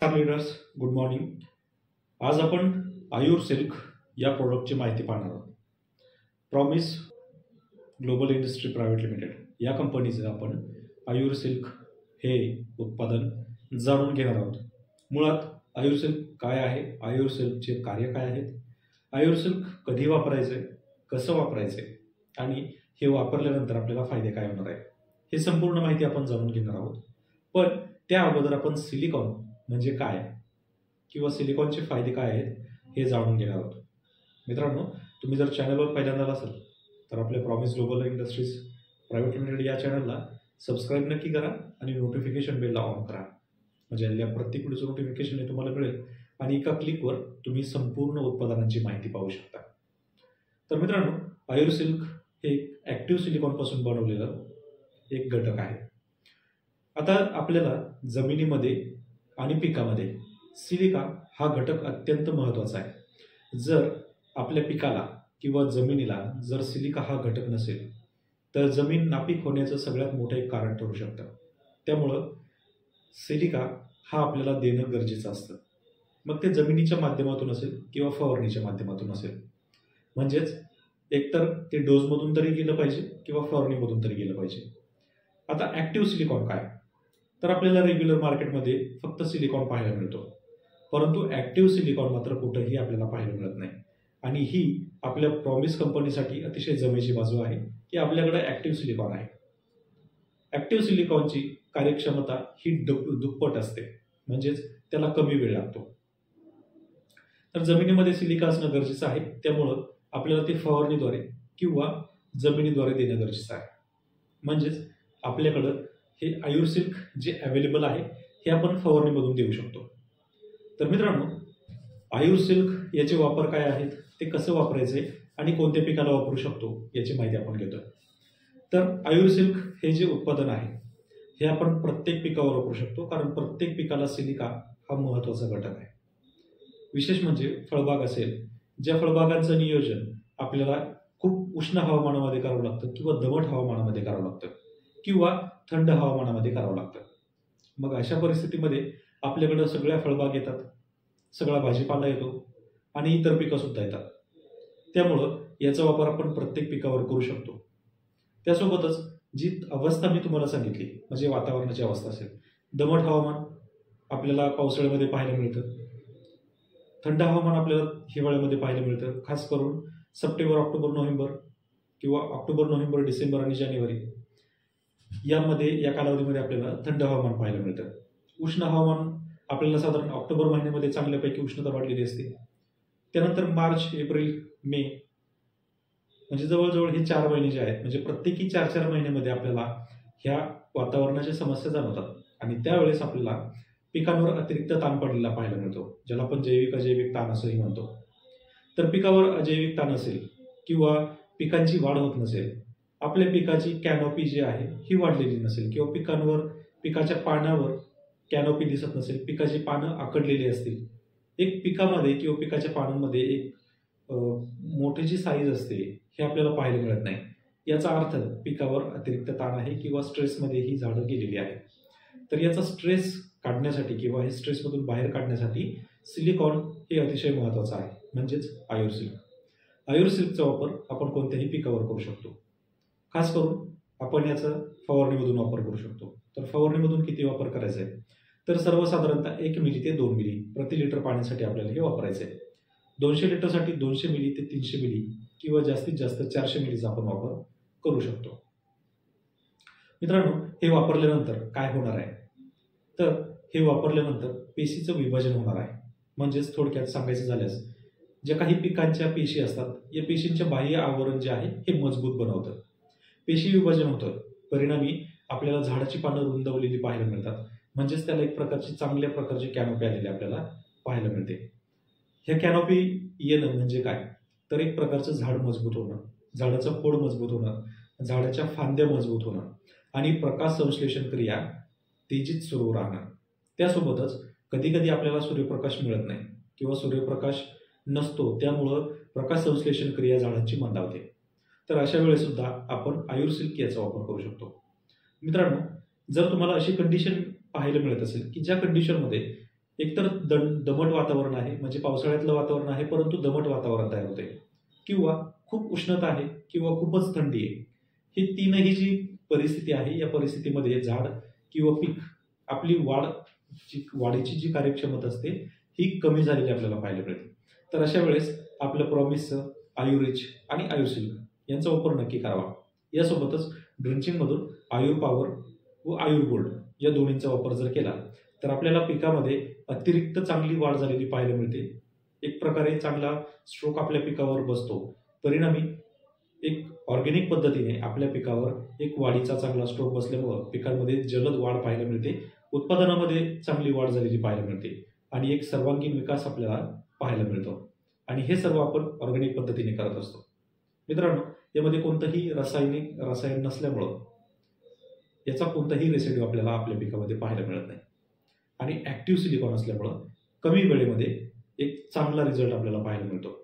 Leaders, good morning. आज आपण आयुर silk या प्रोडक्टची माहिती पाहणार आहोत. Promise global industry private limited या कंपनीचं आपण आयुर सिल्क हे उत्पादन जाणून घेणार आहोत. मुळात आयुर सिल्क काय आहे, आयुर सिल्कचे कार्य काय आहेत, आयुर सिल्क कधी वापरायचे, कसं वापरायचे आणि हे वापरल्यानंतर आपल्याला फायदे काय होणार आहे, हे संपूर्ण माहिती आपण जाणून घेणार आहोत. पण त्या अगोदर आपण सिलिकॉन म्हणजे काय किंवा सिलिकॉनचे फायदे काय आहेत हे जाणून घेणार आहोत. मित्रांनो, तुम्ही जर चॅनलवर पहिल्यांदा असाल तर आपल्या promise global industries private limited या चॅनलला सबस्क्राईब नक्की करा आणि नोटिफिकेशन बेलला ऑन करा, म्हणजे या प्रत्येक व्हिडिओचं नोटिफिकेशन हे तुम्हाला मिळेल आणि एका क्लिकवर तुम्ही संपूर्ण उत्पादनांची माहिती पाहू शकता. तर मित्रांनो, आयुर सिल्क हे ॲक्टिव्ह सिलिकॉनपासून बनवलेलं एक घटक आहे. आता आपल्याला जमिनीमध्ये आणि पिकामध्ये सिलिका हा घटक अत्यंत महत्त्वाचा आहे. जर आपल्या पिकाला किंवा जमिनीला जर सिलिका हा घटक नसेल तर जमीन नापीक होण्याचं सगळ्यात मोठं एक कारण ठरू शकतं. त्यामुळं सिलिका हा आपल्याला देणं गरजेचं असतं. मग ते जमिनीच्या माध्यमातून असेल किंवा फवारणीच्या माध्यमातून असेल, म्हणजेच एकतर ते डोजमधून तरी गेलं पाहिजे किंवा फवारणीमधून तरी गेलं पाहिजे. आता ॲक्टिव्ह सिलिकॉन काय, तर आपल्याला रेग्युलर मार्केटमध्ये फक्त सिलिकॉन पाहायला मिळतो, परंतु ॲक्टिव्ह सिलिकॉन मात्र कुठंही आपल्याला पाहायला मिळत नाही. आणि ही आपल्या प्रॉमिस कंपनीसाठी अतिशय जमेची बाजू आहे की आपल्याकडे ॲक्टिव्ह सिलिकॉन आहे. ॲक्टिव्ह सिलिकॉनची कार्यक्षमता ही दुप्पट असते, म्हणजेच त्याला कमी वेळ लागतो. तर जमिनीमध्ये सिलिका असणं गरजेचं आहे, त्यामुळं आपल्याला ते फवारणीद्वारे किंवा जमिनीद्वारे देणं गरजेचं आहे. म्हणजेच आपल्याकडं हे आयुर सिल्क जे अवेलेबल आहे हे आपण फवारणीमधून देऊ शकतो. तर मित्रांनो, आयुर सिल्क याचे वापर काय आहेत, ते कसं वापरायचे आणि कोणत्या पिकाला वापरू शकतो याची माहिती आपण घेतोय. तर आयुर सिल्क हे जे उत्पादन आहे हे आपण प्रत्येक पिकावर वापरू शकतो, कारण प्रत्येक पिकाला सिलिका हा महत्त्वाचा घटक आहे. विशेष म्हणजे फळबाग असेल, ज्या फळबागांचं नियोजन आपल्याला खूप उष्ण हवामानामध्ये करावं लागतं किंवा दमट हवामानामध्ये करावं लागतं किंवा थंड हवामानामध्ये करावं लागतं. मग अशा परिस्थितीमध्ये आपल्याकडं सगळ्या फळबाग येतात, सगळा भाजीपाला येतो आणि इतर पिकं सुद्धा येतात. त्यामुळं याचा वापर आपण प्रत्येक पिकावर करू शकतो. त्यासोबतच जी अवस्था मी तुम्हाला सांगितली, म्हणजे वातावरणाची अवस्था असेल, दमट हवामान आपल्याला पावसाळ्यामध्ये पाहायला मिळतं, थंड हवामान आपल्याला हिवाळ्यामध्ये पाहायला मिळतं. खास करून सप्टेंबर, ऑक्टोबर, नोव्हेंबर किंवा ऑक्टोबर, नोव्हेंबर, डिसेंबर आणि जानेवारी या कालावधीमध्ये आपल्याला थंड हवामान पाहायला मिळतं. उष्ण हवामान आपल्याला साधारण ऑक्टोबर महिन्यामध्ये चांगल्यापैकी उष्णता वाढलेली असते. त्यानंतर मार्च, एप्रिल, मे म्हणजे जवळजवळ हे 4 महिने जे आहेत, म्हणजे प्रत्येकी 4-4 महिन्यामध्ये आपल्याला ह्या वातावरणाच्या समस्या जाणवतात आणि त्यावेळेस आपल्याला पिकांवर अतिरिक्त ताण पडलेला पाहायला मिळतो, ज्याला आपण जैविक अजैविक ताण असंही म्हणतो. तर पिकावर अजैविक ताण असेल किंवा पिकांची वाढ होत नसेल, आपल्या पिकाची कॅनोपी जी आहे ही वाढलेली नसेल किंवा पिकाच्या पानावर कॅनोपी दिसत नसेल, पिकाची पानं आकडलेली असतील, एक पिकामध्ये किंवा पिकाच्या पानांमध्ये एक मोठी जी साईज असते हे आपल्याला पाहायला मिळत नाही, याचा अर्थ पिकावर अतिरिक्त ताण आहे किंवा स्ट्रेसमध्ये ही झाडं गेलेली आहेत. तर याचा स्ट्रेस काढण्यासाठी किंवा हे स्ट्रेसमधून बाहेर काढण्यासाठी सिलिकॉन हे अतिशय महत्त्वाचं आहे, म्हणजेच आयुर सिल्क. आयुर सिल्कचा वापर आपण कोणत्याही पिकावर करू शकतो. खास करून आपण याचा फवारणीमधून वापर करू शकतो. तर फवारणीमधून किती वापर करायचा आहे, तर सर्वसाधारणतः 1 मिली ते 2 मिली प्रति लिटर पाण्यासाठी आपल्याला हे वापरायचं आहे. 200 लिटरसाठी 200 मिली ते 300 मिली किंवा जास्तीत जास्त 400 मिलीचा आपण वापर करू शकतो. मित्रांनो, हे वापरल्यानंतर काय होणार आहे, तर हे वापरल्यानंतर पेशीचं विभाजन होणार आहे. म्हणजेच थोडक्यात सांगायचं झाल्यास, ज्या काही पिकांच्या पेशी असतात, या पेशींच्या बाह्य आवरण जे आहे हे मजबूत बनवतं, पेशी विभाजन होतं. परिणामी आपल्याला झाडाची पानं रुंदवलेली पाहायला मिळतात, म्हणजेच त्याला एक प्रकारची चांगल्या प्रकारची कॅनोपी आलेली आपल्याला पाहायला मिळते. हे कॅनोपी येणं म्हणजे काय, तर एक प्रकारचं झाड मजबूत होणं, झाडाचं खोड मजबूत होणं, झाडाच्या फांद्या मजबूत होणं आणि प्रकाश संश्लेषण क्रिया तेजीत सुरू राहणं. त्यासोबतच कधी कधी आपल्याला सूर्यप्रकाश मिळत नाही किंवा सूर्यप्रकाश नसतो, त्यामुळं प्रकाश संश्लेषण क्रिया झाडांची मंदावते. तर अशा वेळेस सुद्धा आपण आयुर सिल्क याचा वापर करू शकतो. मित्रांनो, जर तुम्हाला अशी कंडिशन पाहायला मिळत असेल की ज्या कंडिशनमध्ये एकतर दमट वातावरण आहे, म्हणजे पावसाळ्यातलं वातावरण आहे परंतु दमट वातावरण तयार होते, किंवा खूप उष्णता आहे किंवा खूपच थंडी आहे. ही तीनही जी परिस्थिती आहे या परिस्थितीमध्ये झाड किंवा पीक आपली वाढीची जी कार्यक्षमता असते ही कमी झालेली आपल्याला पाहायला मिळते. तर अशा वेळेस आपलं प्रॉमिसचं आयुरिच आणि आयुर्सिल्क यांचा वापर नक्की करावा. यासोबतच ड्रिंचिंगमधून आयुर पॉवर व आयुर गोल्ड या दोन्हींचा वापर जर केला तर आपल्याला पिकामध्ये अतिरिक्त चांगली वाढ झालेली पाहायला मिळते. एक प्रकारे चांगला स्ट्रोक आपल्या पिकावर बसतो. परिणामी एक ऑर्गॅनिक पद्धतीने आपल्या पिकावर एक वाढीचा चांगला स्ट्रोक बसल्यामुळं पिकांमध्ये जलद वाढ पाहायला मिळते, उत्पादनामध्ये चांगली वाढ झालेली पाहायला मिळते आणि एक सर्वांगीण विकास आपल्याला पाहायला मिळतो. आणि हे सर्व आपण ऑर्गॅनिक पद्धतीने करत असतो. मित्रांनो, यामध्ये कोणतंही रसायन नसल्यामुळं याचा कोणताही रेसिड्यू आपल्याला आपल्या पिकामध्ये पाहायला मिळत नाही आणि ॲक्टिव्ह सिलिकॉन असल्यामुळं कमी वेळेमध्ये एक चांगला रिझल्ट आपल्याला पाहायला मिळतो.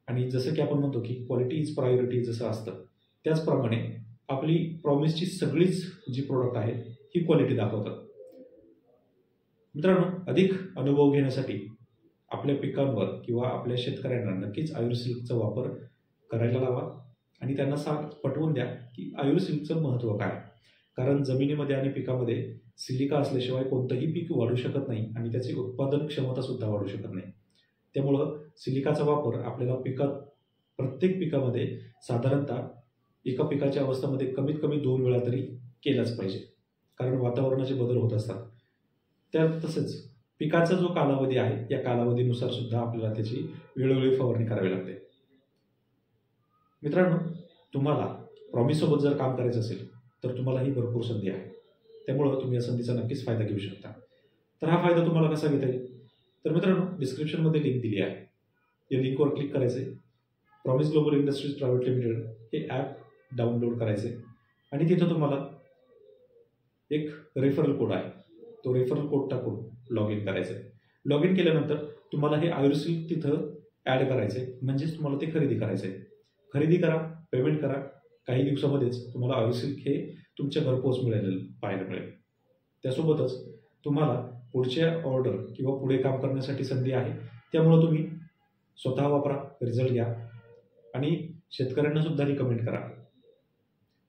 आणि जसं की आपण म्हणतो की क्वालिटी इज प्रायोरिटी जसं असतं, त्याचप्रमाणे आपली प्रॉमिसची सगळीच जी प्रोडक्ट आहेत ही क्वालिटी दाखवतात. मित्रांनो, अधिक अनुभव घेण्यासाठी आपल्या पिकांवर किंवा आपल्या शेतकऱ्यांना नक्कीच आयुर्सिल्कचा वापर करायला लावा आणि त्यांना पटवून द्या की आयुर्सिल्कचं महत्त्व काय. कारण जमिनीमध्ये आणि पिकामध्ये सिलिका असल्याशिवाय कोणतंही पीक वाढू शकत नाही आणि त्याची उत्पादन क्षमता सुद्धा वाढू शकत नाही. त्यामुळं सिलिकाचा वापर आपल्याला प्रत्येक पिकामध्ये साधारणतः एका पिकाच्या अवस्थेमध्ये कमीत कमी 2 वेळा तरी केलाच पाहिजे. कारण वातावरणाचे बदल होत असतात. तसेच पिकाचा जो कालावधी आहे या कालावधीनुसार सुद्धा आपल्याला त्याची वेळोवेळी फवारणी करावी लागते. मित्रांनो, तुम्हाला प्रॉमिससोबत जर काम करायचं असेल तर तुम्हाला ही भरपूर संधी आहे. त्यामुळं तुम्ही या संधीचा नक्कीच फायदा घेऊ शकता. तर हा फायदा तुम्हाला कसा घेता येईल? तर मित्रांनो, डिस्क्रिप्शनमध्ये लिंक दिली आहे. या लिंकवर क्लिक करायचे, promise global industries private limited हे ॲप डाउनलोड करायचे आणि तिथं तुम्हाला एक रेफरल कोड आहे, तो रेफरल कोड टाकून लॉग इन करायचं आहे. लॉग इन केल्यानंतर तुम्हाला हे आयुर्सिल्क तिथं ॲड करायचं आहे, म्हणजेच तुम्हाला ते खरेदी करायचं आहे. खरेदी करा, पेमेंट करा, काही दिवसामध्येच तुम्हाला आयुर्सिल्क हे तुमच्या घरपोच पाहायला मिळेल. त्यासोबतच तुम्हाला पुढच्या ऑर्डर किंवा पुढे काम करण्यासाठी संधी आहे. त्यामुळं तुम्ही स्वतः वापरा, रिझल्ट घ्या आणि शेतकऱ्यांना सुद्धा रिकमेंड करा.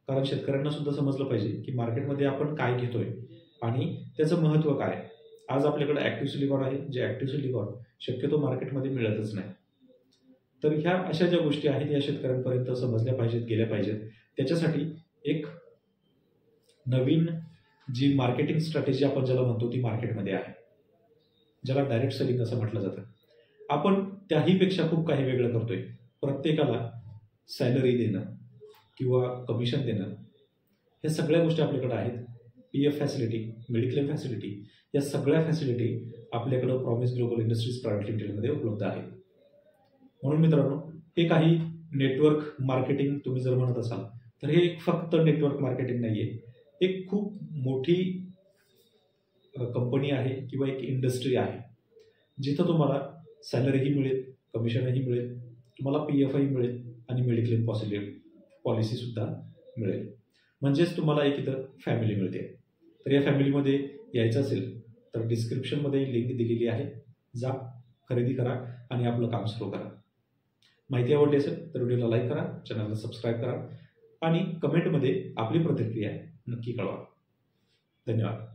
कारण शेतकऱ्यांना सुद्धा समजलं पाहिजे की मार्केटमध्ये आपण काय घेतोय आणि त्याचं महत्त्व काय. आज आपल्याकडे ॲक्टिव्ह सिलिकॉन आहे, जे ॲक्टिव्ह सिलिकॉन शक्यतो मार्केटमध्ये मिळतच नाही. तर ह्या अशा ज्या गोष्टी आहेत या शेतकऱ्यांपर्यंत समजल्या पाहिजेत, गेल्या पाहिजेत. त्याच्यासाठी एक नवीन जी मार्केटिंग स्ट्रॅटेजी आपण ज्याला म्हणतो ती मार्केटमध्ये आहे, ज्याला डायरेक्ट सेलिंग असं म्हटलं जातं. आपण त्याहीपेक्षा खूप काही वेगळं करतोय. प्रत्येकाला सॅलरी देणं किंवा कमिशन देणं, ह्या सगळ्या गोष्टी आपल्याकडे आहेत. PF फॅसिलिटी, मेडिक्लेम फॅसिलिटी, या सगळ्या फॅसिलिटी आपल्याकडं प्रॉमिस ग्लोबल इंडस्ट्रीज प्रायव्हेट लिमिटेडमध्ये उपलब्ध आहेत. म्हणून मित्रांनो, हे काही नेटवर्क मार्केटिंग तुम्ही जर म्हणत असाल तर हे फक्त नेटवर्क मार्केटिंग नाही आहे, एक खूप मोठी कंपनी आहे किंवा एक इंडस्ट्री आहे, जिथं तुम्हाला सॅलरीही मिळेल, कमिशनही मिळेल, तुम्हाला PFही मिळेल आणि मेडिक्लेम पॉलिसीसुद्धा मिळेल. म्हणजेच तुम्हाला एक इथं फॅमिली मिळते. तर या फॅमिलीमध्ये यायचं असेल तर डिस्क्रिप्शनमध्ये लिंक दिलेली आहे, जा, खरेदी करा आणि आपलं काम सुरू करा. माहिती आवडली असेल तर व्हिडिओला लाईक करा, चॅनलला सबस्क्राईब करा आणि कमेंटमध्ये आपली प्रतिक्रिया नक्की कळवा. धन्यवाद.